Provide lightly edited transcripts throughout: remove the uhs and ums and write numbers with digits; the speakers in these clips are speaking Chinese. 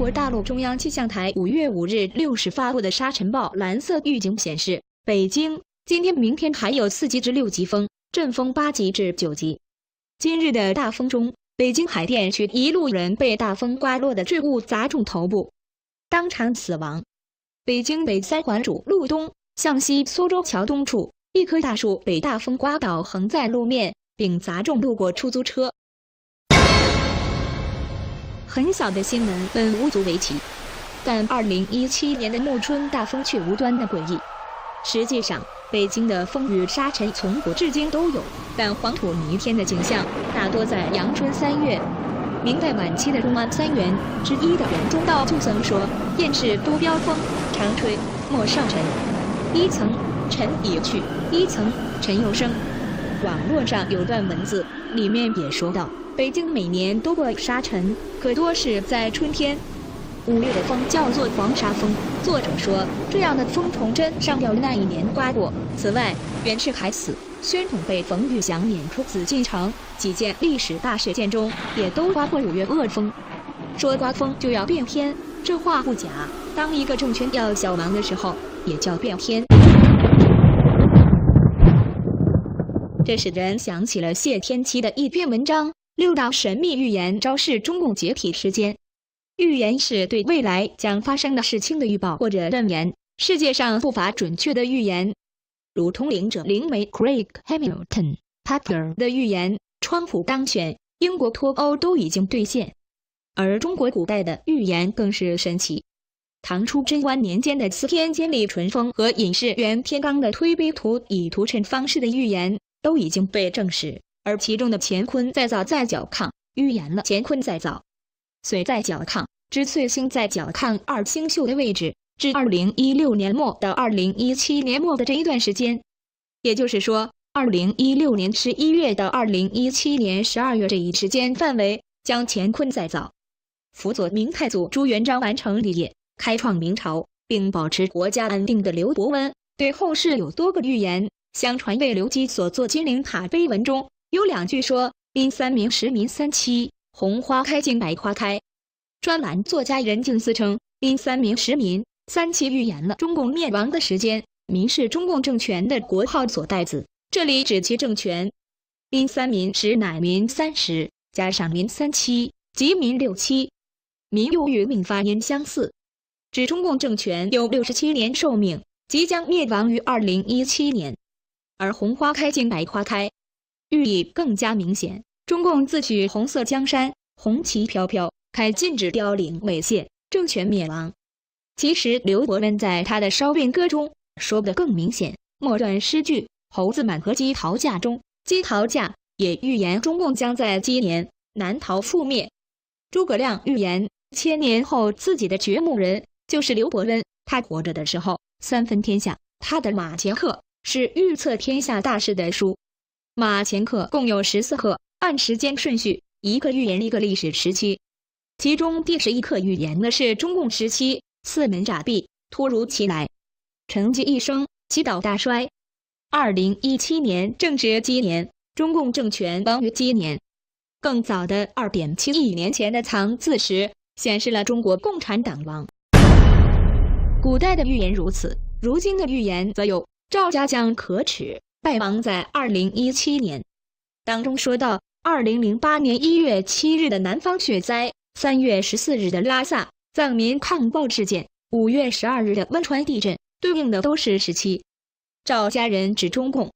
国大陆中央气象台5月5日6时发布的沙尘暴蓝色预警显示，北京今天、明天还有4级至6级风，阵风8级至9级。今日的大风中，北京海淀区一路人被大风刮落的坠物砸中头部，当场死亡。北京北三环主路东向西苏州桥东处，一棵大树被大风刮倒，横在路面，并砸中路过出租车。很小的新闻本无足为奇，但2017年的暮春大风却无端的诡异。实际上，北京的风雨沙尘从古至今都有，但黄土弥天的景象大多在阳春3月。明代晚期的中安3元之一的袁中道就曾说：“燕市多飙风，常吹，莫上尘。一层尘已去，一层尘又生。”网络上有段文字，里面也说到，北京每年都过沙尘，可多是在春天。5月的风叫做黄沙风，作者说这样的风从真上吊那一年刮过。此外，袁世凯死，宣统被冯玉祥撵出紫禁城，几件历史大事件中也都刮过5月恶风。说刮风就要变天，这话不假，当一个政权要消亡的时候，也叫变天。这使人想起了谢天琪的一篇文章：6道神秘预言昭示中共解体时间。预言是对未来将发生的事情的预报或者论言，世界上不乏准确的预言，如通灵者灵媒 Craig Hamilton Parker 的预言，川普当选，英国脱欧都已经兑现。而中国古代的预言更是神奇，唐初贞观年间的司天监李淳风和隐士袁天罡的推背图以图谶方士的预言都已经被证实，而其中的乾坤再造在角亢预言了乾坤再造。岁在角亢之岁星在角亢2星宿的位置，至2016年末到2017年末的这一段时间，也就是说2016年11月到2017年12月这一时间范围将乾坤再造。辅佐明太祖朱元璋完成立业，开创明朝，并保持国家安定的刘伯温对后世有多个预言。相传为刘基所作金陵塔碑文中有2句说：“因三明时民3期，红花开尽百花开。”专栏作家任敬思称，因三明时民3期预言了中共灭亡的时间，民是中共政权的国号所代字，这里指其政权。因三民时乃民30，加上民3期，即民6期。民又与命发音相似，指中共政权有67年寿命，即将灭亡于2017年。而红花开尽百花开，寓意更加明显，中共自诩红色江山，红旗飘飘，开禁止凋零猥亵，政权灭亡。其实刘伯温在他的《烧饼歌》中说得更明显，末段诗句猴子满和鸡逃架中，鸡逃架也预言中共将在鸡年南逃覆灭。诸葛亮预言1000年后自己的掘墓人就是刘伯温，他活着的时候3分天下，他的马前课是预测天下大事的书。马前课共有14课，按时间顺序，一个预言一个历史时期。其中第11课预言的是中共时期4门诈毙突如其来，成绩一生，祈祷大衰。2017年正值鸡年，中共政权亡于鸡年。更早的2.7亿年前的藏字石显示了中国共产党亡。古代的预言如此，如今的预言则有赵家将可耻败亡在2017年。当中说到2008年1月7日的南方雪灾，3月14日的拉萨藏民抗暴事件，5月12日的汶川地震，对应的都是时期。赵家人指中共。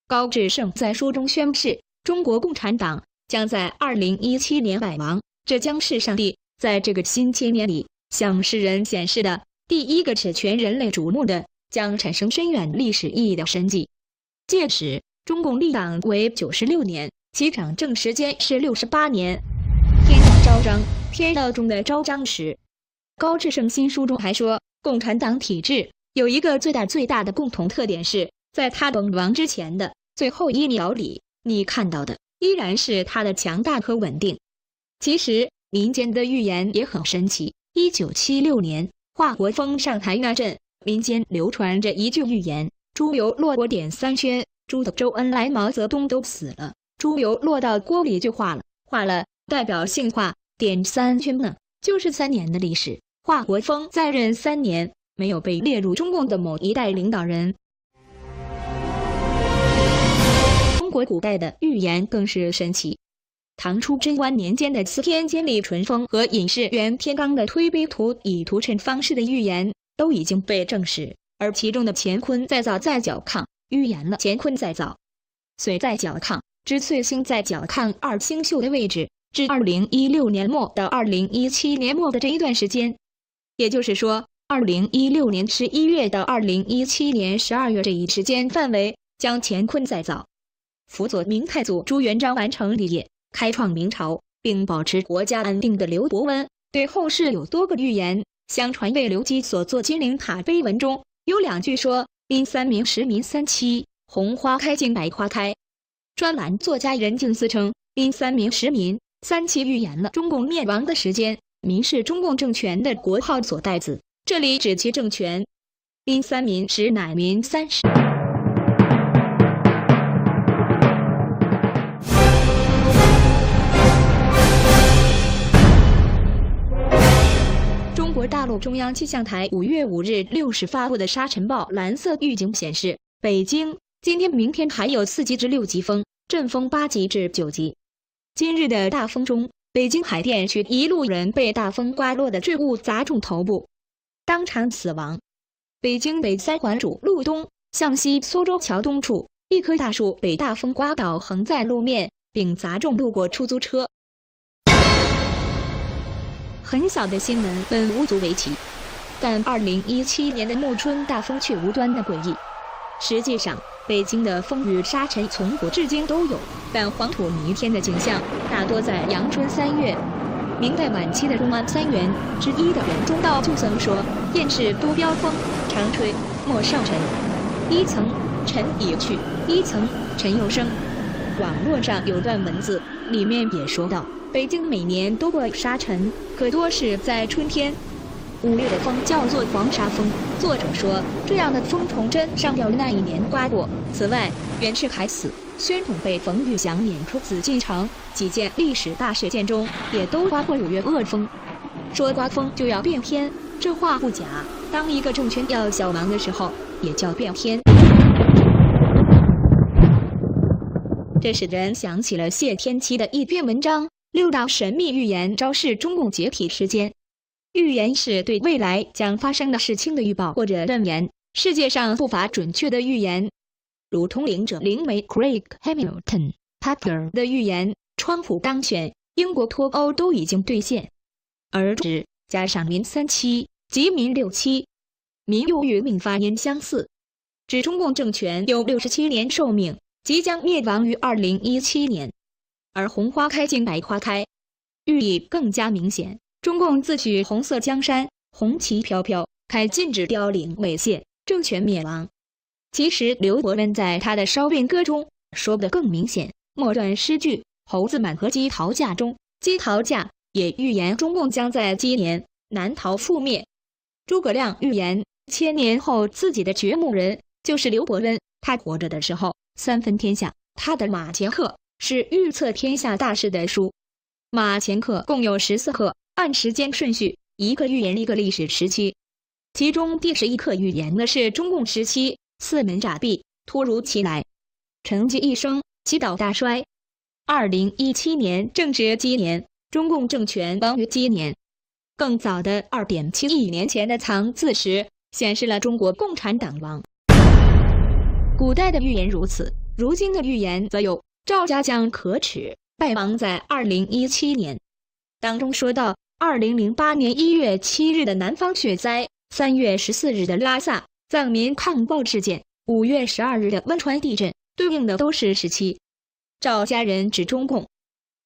高志胜在书中宣示，中国共产党将在2017年败亡，这将是上帝在这个新千年里向世人显示的第一个使全人类瞩目的将产生深远历史意义的神迹。届时中共立党为96年，其掌政时间是68年。天道昭彰，天道中的昭彰时。高志胜新书中还说，共产党体制有一个最大的共同特点是，在他崩亡之前的最后1秒里，你看到的依然是他的强大和稳定。其实民间的预言也很神奇。1976年华国锋上台那阵，民间流传着一句预言：猪油落锅点3圈，猪的周恩来毛泽东都死了，猪油落到锅里就化了，化了代表性化，点3圈呢就是3年的历史。华国锋在任3年，没有被列入中共的某一代领导人。中国古代的预言更是神奇。唐初贞观年间的司天监李淳风和隐士袁天罡的推背图以图谶方式的预言都已经被证实，而其中的乾坤再造在角亢预言了乾坤再造。岁在角亢，指岁星在角亢2星宿的位置，至2016年末到2017年末的这一段时间。也就是说，2016年11月到2017年12月这一时间范围将乾坤再造。辅佐明太祖朱元璋完成立业，开创明朝，并保持国家安定的刘伯温，对后世有多个预言。相传为刘基所作金陵塔碑文中有2句说：“因3明10民3期，红花开尽百花开。”专栏作家任敬思称，因3明10民3期预言了中共灭亡的时间。民是中共政权的国号所代字，这里指其政权。因3民10乃民30。中国大陆中央气象台5月5日6时发布的沙尘暴蓝色预警显示，北京今天、明天还有4级至6级风，阵风8级至9级。今日的大风中，北京海淀区一路人被大风刮落的坠物砸中头部，当场死亡。北京北3环主路东向西苏州桥东处，一棵大树被大风刮倒，横在路面，并砸中路过出租车。很小的新闻本无足为奇，但2017年的暮春大风却无端的诡异。实际上，北京的风雨沙尘从古至今都有，但黄土弥天的景象大多在阳春3月。明代晚期的中安3元之一的袁中道就曾说：“燕市多飙风，常吹，莫少尘。一层尘已去，一层尘又生。”网络上有段文字，里面也说到，北京每年都过沙尘，可多是在春天。5月的风叫做黄沙风，作者说这样的风从真上吊那一年刮过。此外，袁世凯死，宣统被冯玉祥撵出紫禁城，几件历史大事件中也都刮过5月恶风。说刮风就要变天，这话不假。当一个政权要消亡的时候，也叫变天。这使人想起了谢天琪的一篇文章：6道神秘预言昭示中共解体时间。预言是对未来将发生的事情的预报或者论言。世界上不乏准确的预言，如通灵者灵媒 Craig Hamilton、Parker 的预言，川普当选，英国脱欧都已经兑现。而指加上民3期即民6期，民又与命发音相似，指中共政权有67年寿命，即将灭亡于2017年。而红花开尽百花开，寓意更加明显。中共自诩红色江山，红旗飘飘，开禁止凋零猥亵，政权灭亡。其实刘伯温在他的《烧饼歌》中说得更明显，末段诗句猴子满河鸡逃架中，鸡逃架也预言中共将在鸡年南逃覆灭。诸葛亮预言1000年后自己的掘墓人就是刘伯温，他活着的时候3分天下，他的《马前课》是预测天下大事的书。马前课共有14课，按时间顺序，一个预言一个历史时期。其中第11课预言的是中共时期4门诈毙突如其来，成绩一生，祈祷大衰。2017年正值鸡年，中共政权亡于鸡年。更早的2.7亿年前的藏字石显示了中国共产党亡。古代的预言如此，如今的预言则有赵家将可耻败亡在2017年。当中说到2008年1月7日的南方雪灾，3月14日的拉萨藏民抗暴事件，5月12日的汶川地震，对应的都是时期。赵家人指中共。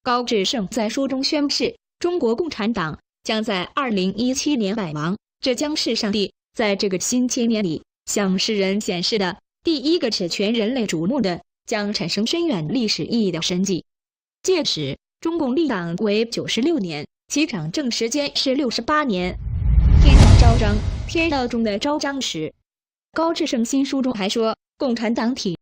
高志胜在书中宣示，中国共产党将在2017年败亡，这将是上帝在这个新千年里向世人显示的第一个使全人类瞩目的、将产生深远历史意义的神迹。届时，中共立党为96年，其掌政时间是68年。天道昭彰，天道中的昭彰时。高志胜新书中还说，共产党体